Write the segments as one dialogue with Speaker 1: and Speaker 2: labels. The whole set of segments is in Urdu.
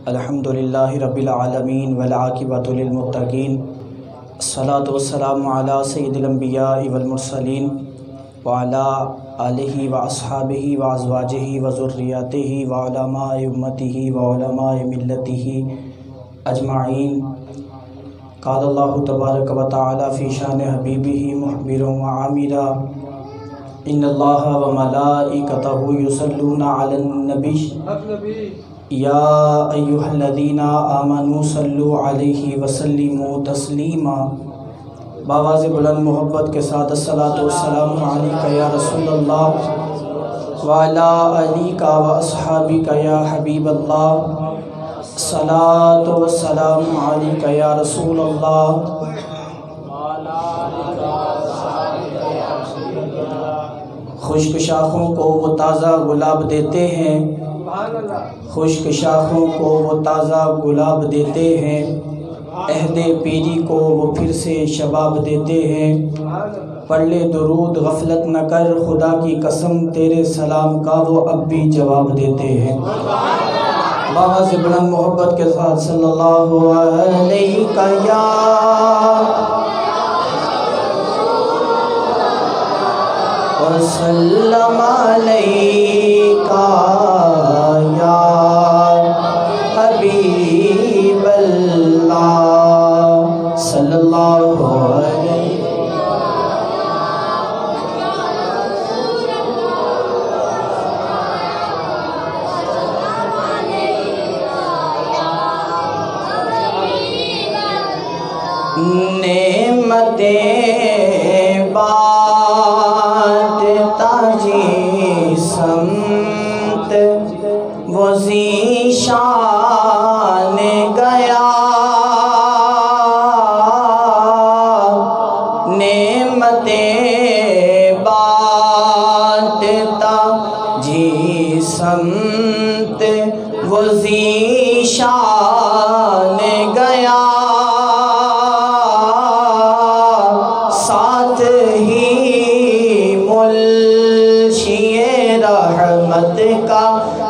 Speaker 1: الحمدللہ رب العالمین والعاقبۃ للمتقین، الصلاۃ والسلام علی سید الانبیاء والمرسلین وعلی آلہ واصحابہ وازواجہ وذریاتہ وعلماء امتہ وعلماء ملتہ اجمعین۔ قال اللہ تبارک و تعالی فی شان حبیبہ مخبرا وعاملا، ان اللہ وملائکتہ یصلون علی النبی یا ایہا الذین آمنوا صلوا علیہ وسلموا تسلیما۔ بآواز بلند محبت کے ساتھ الصلاۃ والسلام علیک یا رسول اللہ وعلی آلک واصحابک یا حبیب اللہ، الصلاۃ والسلام علیک یا رسول اللہ۔ خشک شاخوں کو وہ تازہ گلاب دیتے ہیں، خشک شاخوں کو وہ تازہ گلاب دیتے ہیں، عہد پیری کو وہ پھر سے شباب دیتے ہیں۔ پڑھ لے درود غفلت نہ کر، خدا کی قسم تیرے سلام کا وہ اب بھی جواب دیتے ہیں۔ بآواز بلند محبت کے ساتھ صلی اللہ علیہ یا وسلم علیک یا حبیب اللہ صلی اللہ علیہ۔ نعمتیں بانٹتا جی سمت وہ ذیشان گیا، نعمتیں بانٹتا جی سمت وہ ذیشان گیا، کا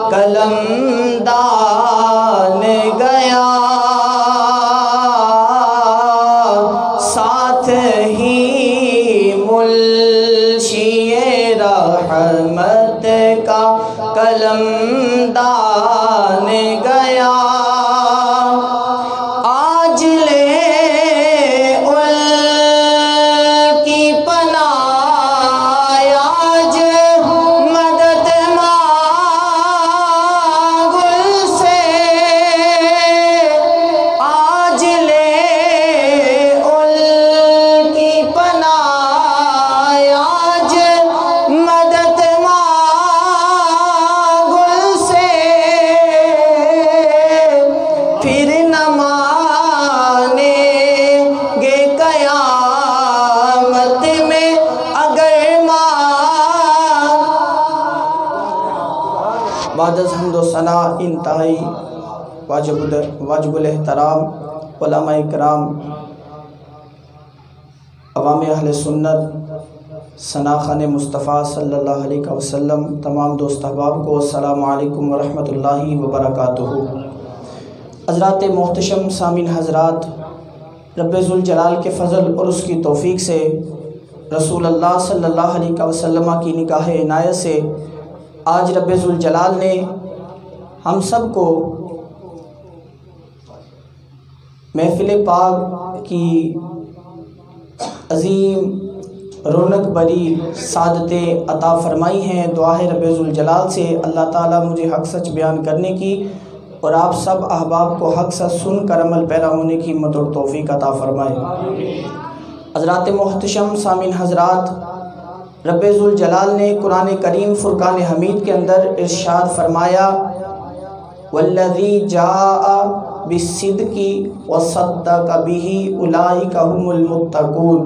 Speaker 1: قلم دان گیا، ساتھ ہی منشی رحمت کا قلم دان گیا۔ آج لے ان کی پناہ، آج مدد بعد از حمد و ثنا انتہائی واجب الاحترام علماء اکرام، عوام اہل سنت، ثناخان مصطفیٰ صلی اللہ علیہ وسلم، تمام دوست احباب کو السلام علیکم ورحمۃ اللہ وبرکاتہ۔ حضرات محتشم سامعین حضرات، رب ذوالجلال کے فضل اور اس کی توفیق سے، رسول اللہ صلی اللہ علیہ وسلم کی نگاہ عنایت سے آج رب ذوالجلال نے ہم سب کو محفل پاک کی عظیم رونق بری سعادتیں عطا فرمائی ہیں۔ دعا ہے رب ذوالجلال سے اللہ تعالیٰ مجھے حق سچ بیان کرنے کی اور آپ سب احباب کو حق سچ سن کر عمل پیرا ہونے کی ہمت اور توفیق عطا فرمائے۔ حضرات محتشم سامعین حضرات، رب ذوالجلال نے قرآن کریم فرقان حمید کے اندر ارشاد فرمایا، والذی جاء بالصدق وصدق بہ اولئک هم المتقون۔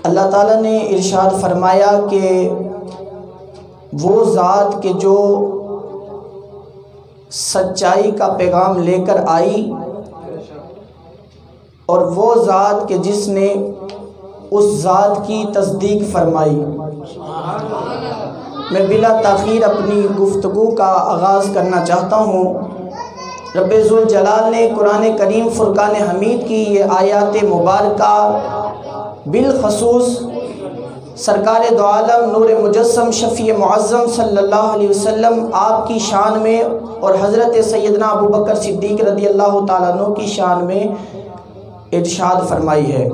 Speaker 1: اللہ تعالیٰ نے ارشاد فرمایا کہ وہ ذات کہ جو سچائی کا پیغام لے کر آئی، اور وہ ذات کہ جس نے اس ذات کی تصدیق فرمائی۔ میں بلا تاخیر اپنی گفتگو کا آغاز کرنا چاہتا ہوں۔ رب ذوالجلال نے قرآن کریم فرقان حمید کی یہ آیات مبارکہ بالخصوص سرکار دو عالم نور مجسم شفیع معظم صلی اللہ علیہ وسلم آپ کی شان میں اور حضرت سیدنا ابو بکر صدیق رضی اللہ تعالیٰ عنہ کی شان میں ارشاد فرمائی ہے۔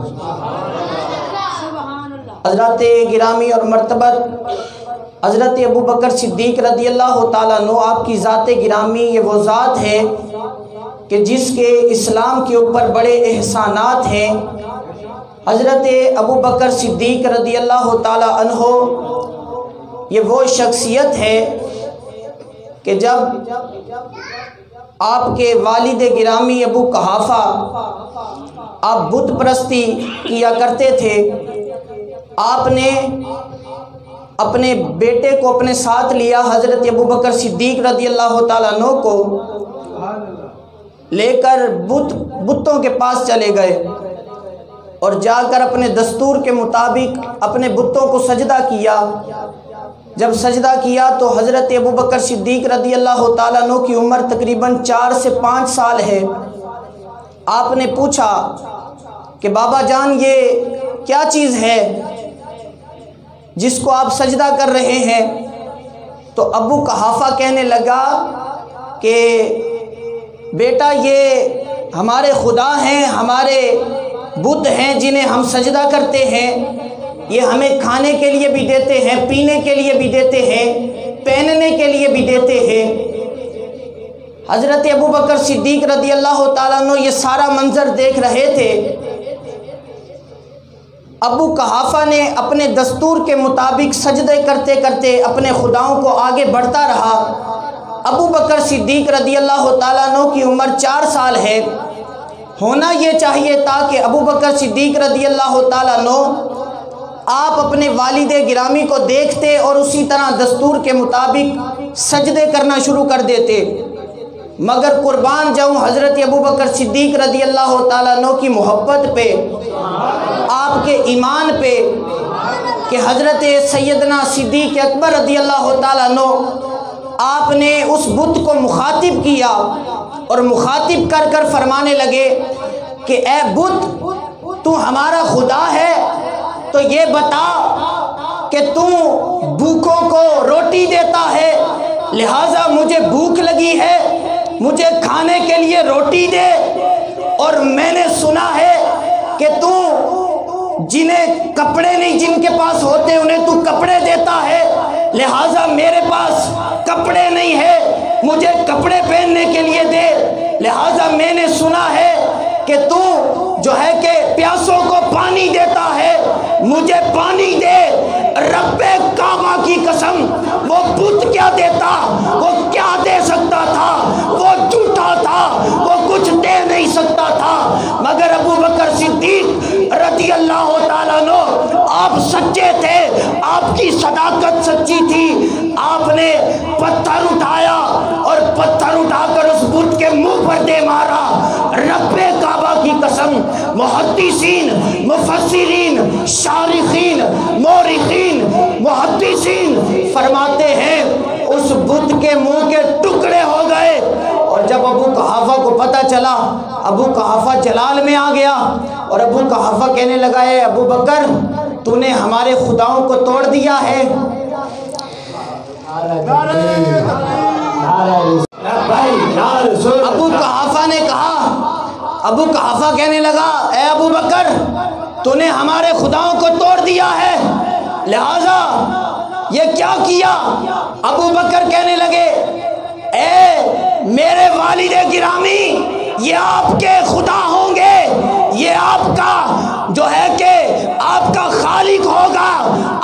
Speaker 1: حضرت گرامی اور مرتبت حضرت ابو بکر صدیق رضی اللہ تعالیٰ عنہ آپ کی ذات گرامی یہ وہ ذات ہے کہ جس کے اسلام کے اوپر بڑے احسانات ہیں۔ حضرت ابو بکر صدیق رضی اللہ تعالیٰ عنہ یہ وہ شخصیت ہے کہ جب آپ کے والد گرامی ابو قحافہ آپ بت پرستی کیا کرتے تھے، آپ نے اپنے بیٹے کو اپنے ساتھ لیا، حضرت ابو بکر صدیق رضی اللہ تعالیٰ عنہ کو لے کر بتوں کے پاس چلے گئے اور جا کر اپنے دستور کے مطابق اپنے بتوں کو سجدہ کیا۔ جب سجدہ کیا تو حضرت ابو بکر صدیق رضی اللہ تعالیٰ عنہ کی عمر تقریباً 4 سے 5 سال ہے۔ آپ نے پوچھا کہ بابا جان یہ کیا چیز ہے جس کو آپ سجدہ کر رہے ہیں؟ تو ابو قحافہ کہنے لگا کہ بیٹا یہ ہمارے خدا ہیں، ہمارے بت ہیں جنہیں ہم سجدہ کرتے ہیں، یہ ہمیں کھانے کے لیے بھی دیتے ہیں، پینے کے لیے بھی دیتے ہیں، پہننے کے لیے بھی دیتے ہیں۔ حضرت ابو بکر صدیق رضی اللہ تعالیٰ عنہ یہ سارا منظر دیکھ رہے تھے۔ ابو قحافہ نے اپنے دستور کے مطابق سجدے کرتے کرتے اپنے خداؤں کو آگے بڑھتا رہا۔ ابو بکر صدیق رضی اللہ تعالیٰ عنہ کی عمر 4 سال ہے۔ ہونا یہ چاہیے تھا کہ ابو بکر صدیق رضی اللہ تعالیٰ عنہ آپ اپنے والد گرامی کو دیکھتے اور اسی طرح دستور کے مطابق سجدے کرنا شروع کر دیتے، مگر قربان جاؤں حضرت ابو بکر صدیق رضی اللہ تعالیٰ عنہ کی محبت پہ، آپ کے ایمان پہ، کہ حضرت سیدنا صدیق اکبر رضی اللہ تعالیٰ عنہ آپ نے اس بت کو مخاطب کیا اور مخاطب کر کر فرمانے لگے کہ اے بت، تو ہمارا خدا ہے تو یہ بتا کہ تو بھوکوں کو روٹی دیتا ہے، لہٰذا مجھے بھوک لگی ہے، مجھے کھانے کے لیے روٹی دے، اور میں نے سنا ہے کہ تو جنہیں کپڑے نہیں جن کے پاس ہوتے انہیں تو کپڑے دیتا ہے، لہٰذا میرے پاس کپڑے نہیں ہے، مجھے کپڑے پہننے کے لیے دے، لہٰذا میں نے سنا ہے کہ تو جو ہے کہ پیاسوں کو پانی دیتا ہے، مجھے پانی دے۔ رب کعبہ کی قسم، وہ بت کیا دیتا، وہ کیا دے سکتا تھا؟ وہ جھوٹا تھا، وہ کچھ دے نہیں سکتا تھا، مگر ابو بکر صدیق رضی اللہ تعالیٰ عنہ آپ سچے تھے، آپ کی صداقت سچی تھی۔ آپ نے پتھر اٹھایا اور پتھر اٹھا کر اس بت کے منہ پر دے مارا۔ رب کعبہ کی قسم، محدثین، مفسرین، شارحین، مورخین، محدثین فرماتے ہیں اس بت کے منہ کے ٹکڑے ہو گئے، اور جب ابو قحافہ کو پتہ چلا، ابو قحافہ جلال میں آ گیا اور ابو قحافہ کہنے لگا اے ابو بکر، تو نے ہمارے خداؤں کو توڑ دیا ہے۔ ابو قحافہ نے کہا، ابو قحافہ کہنے لگا اے ابو بکر، تو نے ہمارے خداؤں کو توڑ دیا ہے، لہذا یہ کیا کیا؟ ابو بکر کہنے لگے اے میرے والد گرامی، یہ آپ کے خدا ہوں گے، یہ آپ کا جو ہے کہ آپ کا خالق ہوگا،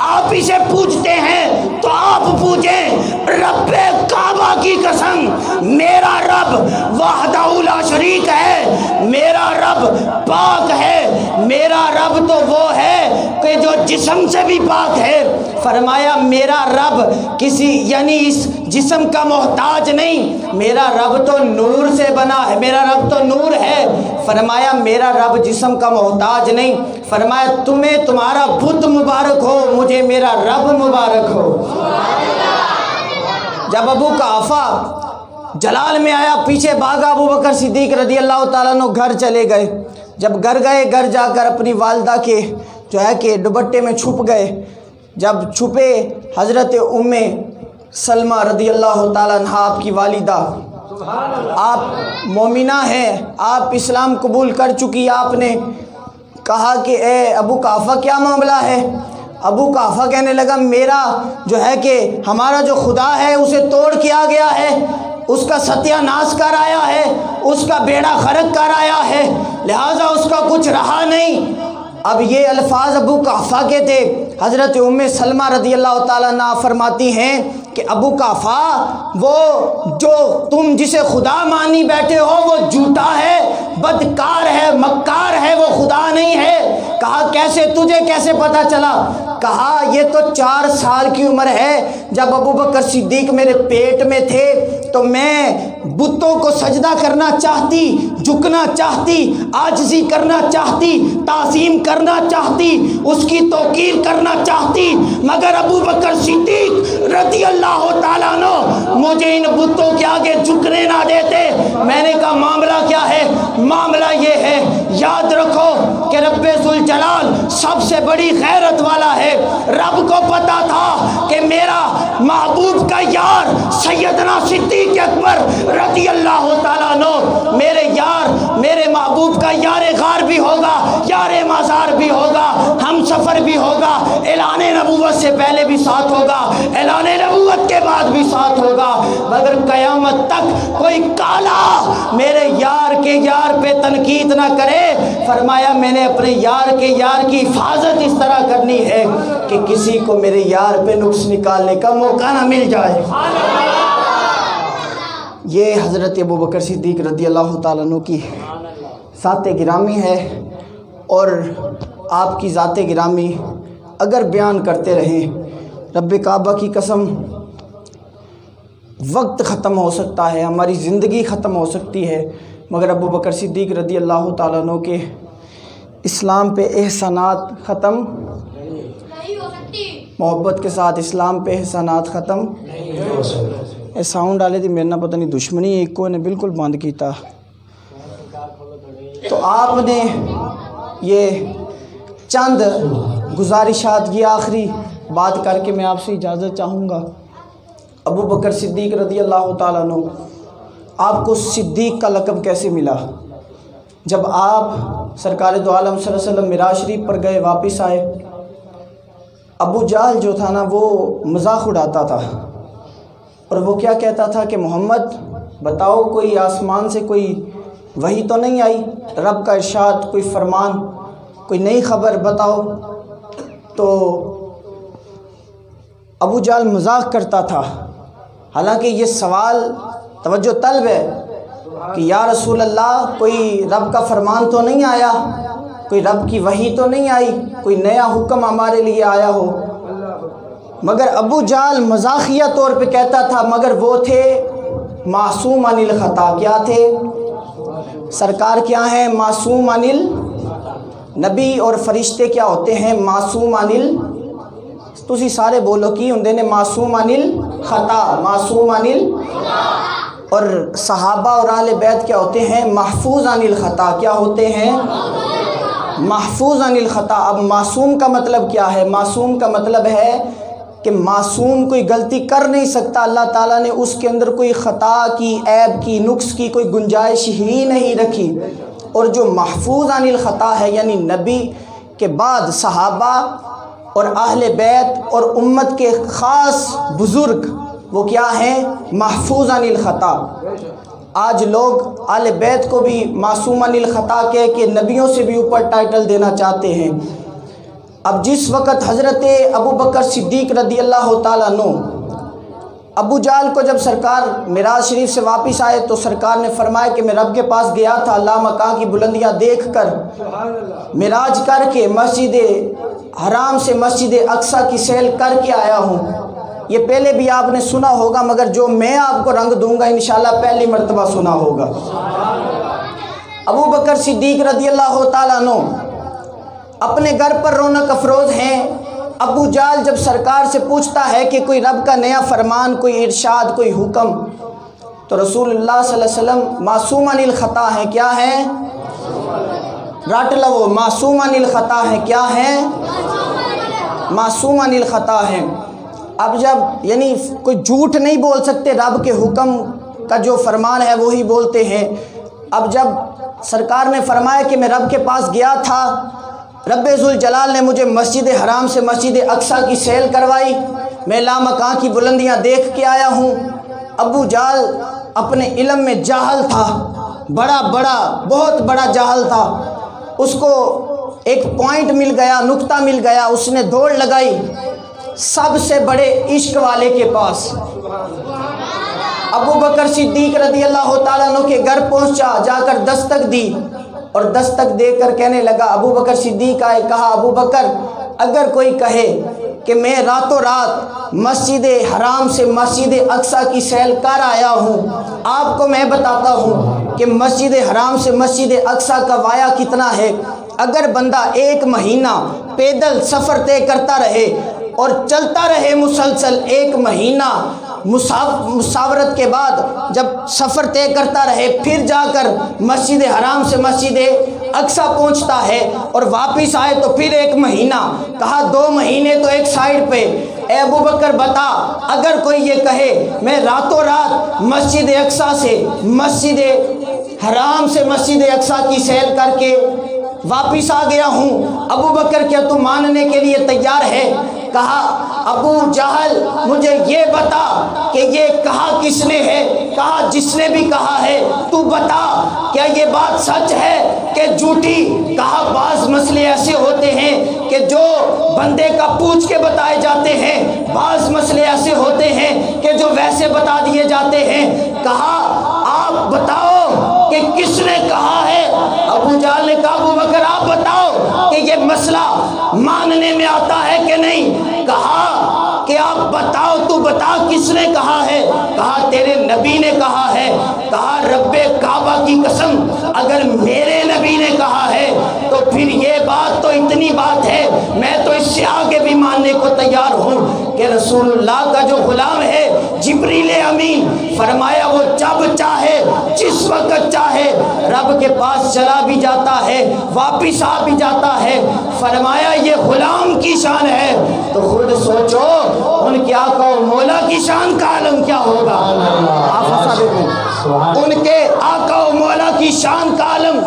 Speaker 1: آپ اسے پوجتے ہیں تو آپ پوجیں۔ رب کعبہ کی قسم، میرا رب وحدہ لا شریک ہے، میرا رب پاک ہے، میرا رب تو وہ ہے کہ جو جسم سے بھی پاک ہے۔ فرمایا میرا رب کسی یعنی اس جسم کا محتاج نہیں، میرا رب تو نور سے بنا ہے، میرا رب تو نور ہے۔ فرمایا میرا رب جسم کا محتاج نہیں، فرمایا تمہیں تمہارا بت مبارک ہو، مجھے میرا رب مبارک ہو۔ جب ابو قحافہ جلال میں آیا، پیچھے بھاگا ابو بکر صدیق رضی اللہ تعالیٰ عنہ، گھر چلے گئے۔ جب گھر گئے، گھر جا کر اپنی والدہ کے جو ہے کہ دوپٹے میں چھپ گئے۔ جب چھپے، حضرت ام سلمہ رضی اللہ تعالیٰ عنہ آپ کی والدہ، آپ مومنہ ہیں، آپ اسلام قبول کر چکی، آپ نے کہا کہ اے ابو قحافہ کیا معاملہ ہے؟ ابو قحافہ کہنے لگا میرا جو ہے کہ ہمارا جو خدا ہے اسے توڑ کے آ گیا ہے، اس کا ستیہ ناش کر آیا ہے، اس کا بیڑا غرق کر آیا ہے، لہٰذا اس کا کچھ رہا نہیں۔ اب یہ الفاظ ابو قحافہ کے تھے۔ حضرت ام سلمہ رضی اللہ تعالیٰ عنہ فرماتی ہیں کہ ابو قحافہ وہ جو تم جسے خدا مانی بیٹھے ہو وہ جھوٹا ہے، بدکار ہے، مکار ہے، وہ خدا نہیں ہے۔ کہا کیسے، تجھے کیسے پتہ چلا؟ کہا یہ تو 4 سال کی عمر ہے، جب ابو بکر صدیق میرے پیٹ میں تھے تو میں بتوں کو سجدہ کرنا چاہتی، جھکنا چاہتی، عاجزی کرنا چاہتی، تعظیم کرنا چاہتی، اس کی توقیر کرنا چاہتی، مگر ابو بکر صدیق رضی اللہ تعالیٰ عنہ مجھے ان بتوں کے آگے جھکنے نہ دیتے۔ میں نے کہا معاملہ کیا ہے؟ معاملہ یہ ہے، یاد رکھو کہ رب ذوالجلال سب سے بڑی غیرت والا ہے۔ رب کو پتا تھا کہ میرا محبوب کا یار سیدنا صدیق اکبر رضی اللہ تعالیٰ عنہ میرے یار، میرے محبوب کا یار غار بھی ہوگا، یار مزار بھی ہوگا، ہم سفر بھی ہوگا، اعلان نبوت سے پہلے بھی ساتھ ہوگا، اعلان نبوت کے بعد بھی ساتھ ہوگا، مگر قیامت تک کوئی کالا میرے یار کے یار پہ تنقید نہ کرے۔ فرمایا میں نے اپنے یار کے یار کی حفاظت اس طرح کرنی ہے کہ کسی کو میرے یار پہ نقص نکالنے کا موقع نہ مل جائے۔ یہ حضرت ابو بکر صدیق رضی اللہ تعالیٰ عنہ کی ذات گرامی ہے، اور آپ کی ذات گرامی اگر بیان کرتے رہیں رب کعبہ کی قسم وقت ختم ہو سکتا ہے، ہماری زندگی ختم ہو سکتی ہے، مگر ابو بکر صدیق رضی اللہ تعالیٰ عنہ کے اسلام پہ احسانات ختم نہیں ہو سکتی، محبت کے ساتھ اسلام پہ احسانات ختم نہیں ہو سکتے۔ اے ساؤنڈ ڈالے تھی میرے نہ پتہ نہیں دشمنی ایک کو نے بالکل بند کیتا۔ تو آپ نے یہ چند گزارشات، یہ آخری بات کر کے میں آپ سے اجازت چاہوں گا۔ ابو بکر صدیق رضی اللہ تعالیٰ عنہ، آپ کو صدیق کا لقب کیسے ملا؟ جب آپ سرکار دو عالم صلی اللہ علیہ وسلم معراج شریف پر گئے، واپس آئے، ابو جہل جو تھا نا وہ مذاق اڑاتا تھا، اور وہ کیا کہتا تھا کہ محمد بتاؤ کوئی آسمان سے کوئی وحی تو نہیں آئی، رب کا ارشاد، کوئی فرمان، کوئی نئی خبر بتاؤ۔ تو ابو جہل مذاق کرتا تھا، حالانکہ یہ سوال توجہ طلب ہے کہ یا رسول اللہ کوئی رب کا فرمان تو نہیں آیا، کوئی رب کی وحی تو نہیں آئی، کوئی نیا حکم ہمارے لیے آیا ہو۔ مگر ابو جہل مزاحیہ طور پہ کہتا تھا، مگر وہ تھے معصوم عن الخطا۔ کیا تھے؟ سرکار کیا ہیں؟ معصوم عن نبی اور فرشتے کیا ہوتے ہیں؟ معصوم عن تسی سارے بولو کی ہوندے نے؟ معصوم عن الخطا، معصوم عن اور صحابہ اور اہل بیت کیا ہوتے ہیں؟ محفوظ عن الخطا۔ کیا ہوتے ہیں؟ محفوظ عن الخطا۔ اب معصوم کا مطلب کیا ہے؟ معصوم کا مطلب ہے کہ معصوم کوئی غلطی کر نہیں سکتا، اللہ تعالیٰ نے اس کے اندر کوئی خطا کی، عیب کی، نقص کی کوئی گنجائش ہی نہیں رکھی۔ اور جو محفوظ عن الخطا ہے، یعنی نبی کے بعد صحابہ اور اہل بیت اور امت کے خاص بزرگ، وہ کیا ہیں؟ محفوظ عن الخطا۔ آج لوگ اہل بیت کو بھی معصوم عن الخطا کہہ کے نبیوں سے بھی اوپر ٹائٹل دینا چاہتے ہیں۔ اب جس وقت حضرت ابو بکر صدیق رضی اللہ تعالیٰ عنہ ابو جہل کو جب سرکار معراج شریف سے واپس آئے تو سرکار نے فرمایا کہ میں رب کے پاس گیا تھا، اللہ مکان کی بلندیاں دیکھ کر، معراج کر کے مسجد حرام سے مسجد اقصی کی سیل کر کے آیا ہوں، یہ پہلے بھی آپ نے سنا ہوگا، مگر جو میں آپ کو رنگ دوں گا انشاءاللہ پہلی مرتبہ سنا ہوگا۔ ابو بکر صدیق رضی اللہ تعالیٰ عنہ اپنے گھر پر رونق افروز ہیں۔ ابو جہل جب سرکار سے پوچھتا ہے کہ کوئی رب کا نیا فرمان، کوئی ارشاد، کوئی حکم، تو رسول اللہ صلی اللہ علیہ وسلم معصوم عن الخطا ہیں۔ کیا ہیں؟ رٹ لو، معصوم عن الخطا ہیں۔ کیا ہیں؟ معصوم عن الخطا ہیں۔ اب جب یعنی کوئی جھوٹ نہیں بول سکتے، رب کے حکم کا جو فرمان ہے وہی بولتے ہیں۔ اب جب سرکار نے فرمایا کہ میں رب کے پاس گیا تھا، رب ذوالجلال نے مجھے مسجد حرام سے مسجد اقصیٰ کی سیل کروائی، میں لامکاں کی بلندیاں دیکھ کے آیا ہوں۔ ابو جہل اپنے علم میں جاہل تھا، بہت بڑا جاہل تھا۔ اس کو ایک پوائنٹ مل گیا، نقطہ مل گیا، اس نے دوڑ لگائی سب سے بڑے عشق والے کے پاس۔ ابو بکر صدیق رضی اللہ تعالیٰ عنہ کے گھر پہنچا، جا کر دستک دی اور دستک دے کر کہنے لگا، ابو بکر صدیق آئے، کہا ابو بکر اگر کوئی کہے کہ میں راتوں رات مسجد حرام سے مسجد اقصیٰ کی سیل کر آیا ہوں، آپ کو میں بتاتا ہوں کہ مسجد حرام سے مسجد اقصیٰ کا وایہ کتنا ہے۔ اگر بندہ 1 مہینہ پیدل سفر طے کرتا رہے اور چلتا رہے مسلسل 1 مہینہ، مسافرت کے بعد جب سفر طے کرتا رہے، پھر جا کر مسجد حرام سے مسجد اقصیٰ پہنچتا ہے اور واپس آئے تو پھر 1 مہینہ، کہا 2 مہینے تو ایک سائیڈ پہ۔ اے ابو بکر بتا، اگر کوئی یہ کہے میں راتوں رات مسجد اقصیٰ سے مسجد حرام سے مسجد اقصیٰ کی سیر کر کے واپس آ گیا ہوں، ابو بکر کیا تو ماننے کے لیے تیار ہے؟ کہا ابو جہل مجھے یہ بتا کہ یہ کہا کس نے ہے؟ کہا جس نے بھی کہا ہے تو بتا، کیا یہ بات سچ ہے کہ جھوٹی؟ کہا بعض مسئلے ایسے ہوتے ہیں کہ جو بندے کا پوچھ کے بتائے جاتے ہیں، بعض مسئلے ایسے ہوتے ہیں کہ جو ویسے بتا دیے جاتے ہیں۔ کہا آپ بتاؤ کہ کس نے کہا ہے؟ ابو جہل نے کہا ابو بکر آپ بتاؤ کہ یہ مسئلہ ماننے میں آتا ہے کہ نہیں؟ کہا کہ آپ بتاؤ، تو بتا کس نے کہا ہے؟ کہا تیرے نبی نے کہا ہے۔ کہا رب کعبہ کی قسم اگر میرے نبی نے کہا ہے تو پھر یہ بات تو اتنی بات ہے، میں تو اس سے آگے بھی ماننے کو تیار ہوں کہ رسول اللہ کا جو غلام ہے جبریل امین، فرمایا وہ جب چاہے جس وقت چاہے رب کے پاس چلا بھی جاتا ہے، واپس آ بھی جاتا ہے۔ فرمایا یہ غلام کی شان ہے، تو خود سوچو ان کے آقا و مولا کی شان کا عالم کیا ہوگا؟ ان کے آقا و مولا کی شان کا عالم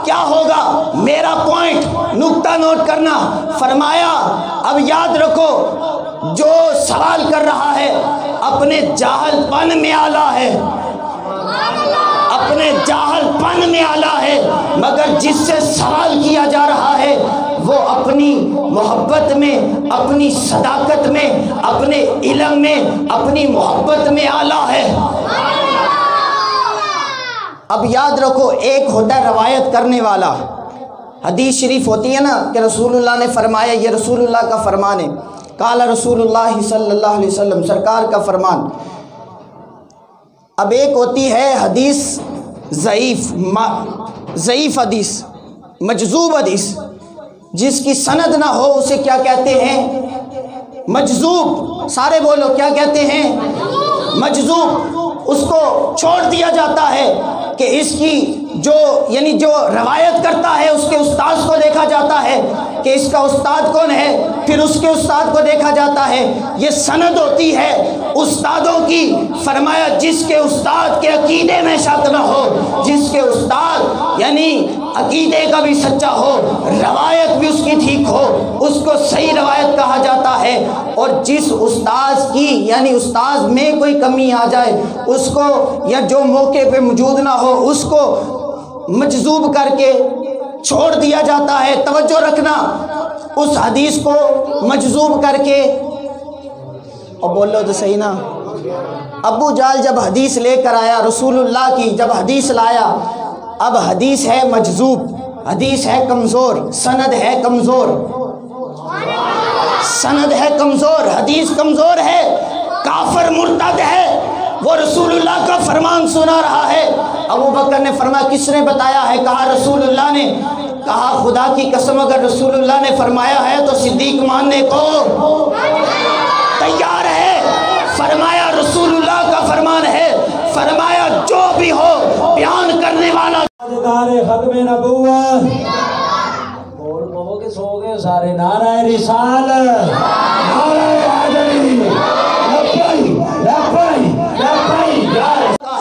Speaker 1: کیا ہوگا؟ میرا پوائنٹ نقطہ نوٹ کرنا۔ فرمایا اب یاد رکھو جو سوال کر رہا ہے اپنے جاہل پن میں آلہ ہے، اپنے جاہل پن میں آلہ ہے، مگر جس سے سوال کیا جا رہا ہے وہ اپنی محبت میں، اپنی صداقت میں، اپنے علم میں، اپنی محبت میں آلہ ہے۔ اب یاد رکھو ایک ہوتا ہے روایت کرنے والا، حدیث شریف ہوتی ہے نا کہ رسول اللہ نے فرمایا، یہ رسول اللہ کا فرمان ہے، قال رسول اللہ صلی اللہ علیہ وسلم، سرکار کا فرمان۔ اب ایک ہوتی ہے حدیث ضعیف حدیث، مجذوب حدیث، جس کی سند نہ ہو اسے کیا کہتے ہیں؟ مجذوب۔ سارے بولو کیا کہتے ہیں؟ مجذوب۔ اس کو چھوڑ دیا جاتا ہے کہ اس کی جو روایت کرتا ہے اس کے استاد کو دیکھا جاتا ہے کہ اس کا استاد کون ہے، پھر اس کے استاد کو دیکھا جاتا ہے، یہ سند ہوتی ہے استادوں کی۔ فرمایا جس کے استاد کے عقیدے میں شک نہ ہو، جس کے استاد یعنی عقیدے کا بھی سچا ہو، روایت بھی اس کی ٹھیک ہو، اس کو صحیح روایت کہا جاتا ہے۔ اور جس استاذ کی یعنی استاذ میں کوئی کمی آ جائے اس کو، یا جو موقع پہ موجود نہ ہو اس کو مجذوب کر کے چھوڑ دیا جاتا ہے۔ توجہ رکھنا، اس حدیث کو مجذوب کر کے، اور بولو تو صحیح نا۔ ابو جہل جب حدیث لے کر آیا رسول اللہ کی، جب حدیث لایا، اب حدیث ہے مجذوب، حدیث ہے کمزور، سند ہے کمزور، سند ہے کمزور، حدیث کمزور ہے۔ کافر مرتد ہے، وہ رسول اللہ کا فرمان سنا رہا ہے۔ ابو بکر نے فرمایا کس نے بتایا ہے؟ کہا رسول اللہ نے۔ کہا خدا کی قسم اگر رسول اللہ نے فرمایا ہے تو صدیق ماننے کو تیار ہے۔ فرمایا رسول اللہ کا فرمان ہے، فرمایا جو بھی ہو بیان کرنے والا
Speaker 2: ختم نبوت بول بہو کے سو گئے سارے نعرہ رسالت نعرہ حیدری لبیک لبیک لبیک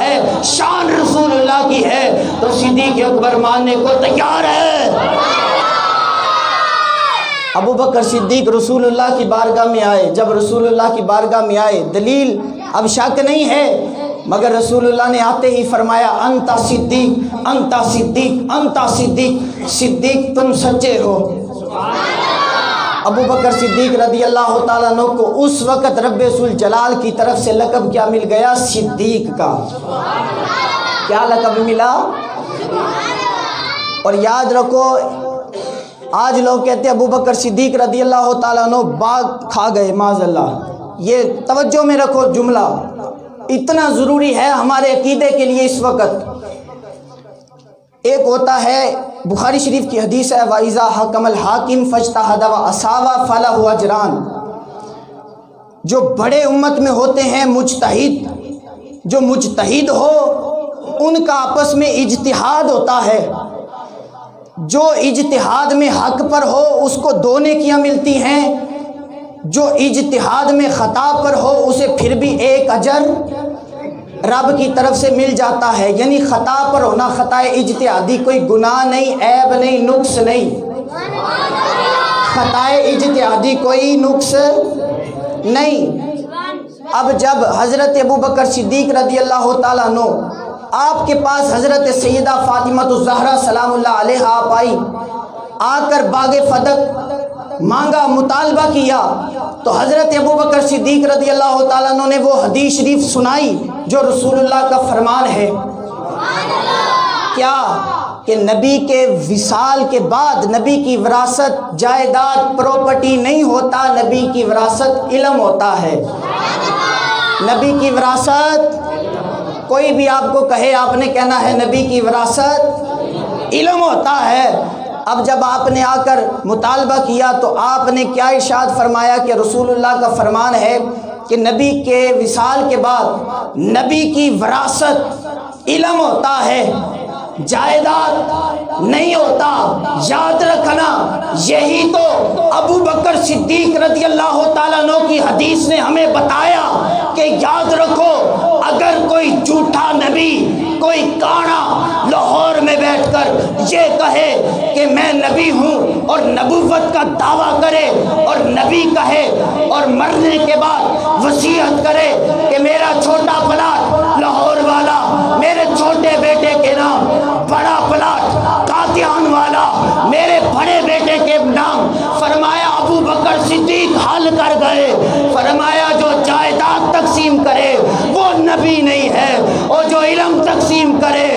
Speaker 1: ہے، شان رسول اللہ کی ہے تو صدیق اکبر ماننے کو تیار ہے۔ ابو بکر صدیق رسول اللہ کی بارگاہ میں آئے۔ جب رسول اللہ کی بارگاہ میں آئے، دلیل اب شک نہیں ہے، مگر رسول اللہ نے آتے ہی فرمایا انتا صدیق انتا صدیق انتا صدیق، صدیق تم سچے ہو۔ ابو بکر صدیق رضی اللہ تعالیٰ عنہ کو اس وقت رب ذوالجلال کی طرف سے لقب کیا مل گیا؟ صدیق کا۔ کیا لقب ملا؟ اور یاد رکھو آج لوگ کہتے ہیں ابو بکر صدیق رضی اللہ تعالیٰ عنہ باغ کھا گئے معاذ اللہ۔ یہ توجہ میں رکھو، جملہ اتنا ضروری ہے ہمارے عقیدے کے لیے اس وقت۔ ایک ہوتا ہے بخاری شریف کی حدیث ہے وَإِذَا حَكَمَ الْحَاكِمُ فَاجْتَهَدَ وَأَصَابَ فَلَهُ أَجْرَانِ، جو بڑے امت میں ہوتے ہیں مجتہد، جو مجتہد ہو ان کا آپس میں اجتہاد ہوتا ہے، جو اجتہاد میں حق پر ہو اس کو دو نیکیاں ملتی ہیں، جو اجتہاد میں خطا پر ہو اسے پھر بھی ایک اجر رب کی طرف سے مل جاتا ہے۔ یعنی خطا پر ہونا، خطا اجتہادی کوئی گناہ نہیں، عیب نہیں، نقص نہیں، خطا اجتہادی کوئی نقص نہیں۔ اب جب حضرت ابو بکر صدیق رضی اللہ تعالیٰ عنہ آپ کے پاس حضرت سیدہ فاطمہ الزہرا سلام اللہ علیہ آپ آئی، آ کر باغ فدق مانگا، مطالبہ کیا، تو حضرت ابو بکر صدیق رضی اللہ تعالیٰ عنہ نے وہ حدیث شریف سنائی جو رسول اللہ کا فرمان ہے۔ کیا کہ نبی کے وصال کے بعد نبی کی وراثت جائیداد پراپرٹی نہیں ہوتا، نبی کی وراثت علم ہوتا ہے۔ نبی کی وراثت کوئی بھی آپ کو کہے آپ نے کہنا ہے نبی کی وراثت علم ہوتا ہے۔ اب جب آپ نے آ کر مطالبہ کیا تو آپ نے کیا ارشاد فرمایا کہ رسول اللہ کا فرمان ہے کہ نبی کے وصال کے بعد نبی کی وراثت علم ہوتا ہے، جائیداد نہیں ہوتا۔ یاد رکھنا یہی تو ابو بکر صدیق رضی اللہ تعالیٰ عنہ کی حدیث نے ہمیں بتایا کہ یاد رکھو اگر کوئی جھوٹا نبی، کوئی کانا لاہور میں بیٹھ کر یہ کہے کہ میں نبی ہوں اور نبوت کا دعویٰ کرے اور نبی کہے اور مرنے کے بعد وصیت کرے کہ میرا چھوٹا پلاٹ لاہور والا میرے چھوٹے بیٹے کے نام، بڑا پلاٹ قادیان والا میرے بڑے بیٹے کے نام، فرمایا ابو بکر صدیق حل کر گئے، فرمایا جو جائیداد تقسیم کرے وہ نبی نہیں ہے، اور جو علم تقسیم کرے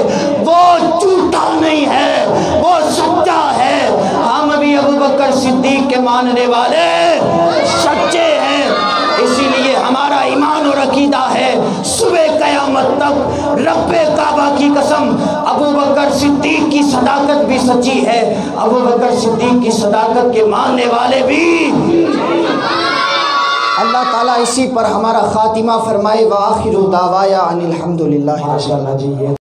Speaker 1: وہ جھوٹا نہیں ہے، وہ سچا ہے۔ ہم بھی ابو بکر صدیق کے ماننے والے سچے ہیں، اسی لیے ہمارا ایمان اور عقیدہ ہے صبح قیامت تک رب کعبہ کی قسم ابو بکر صدیق کی صداقت بھی سچی ہے، ابو بکر صدیق کی صداقت کے ماننے والے بھی۔ اللہ تعالیٰ اسی پر ہمارا خاتمہ فرمائے۔ وآخر دعوایا ان الحمدللہ۔
Speaker 2: ماشاءاللہ جی۔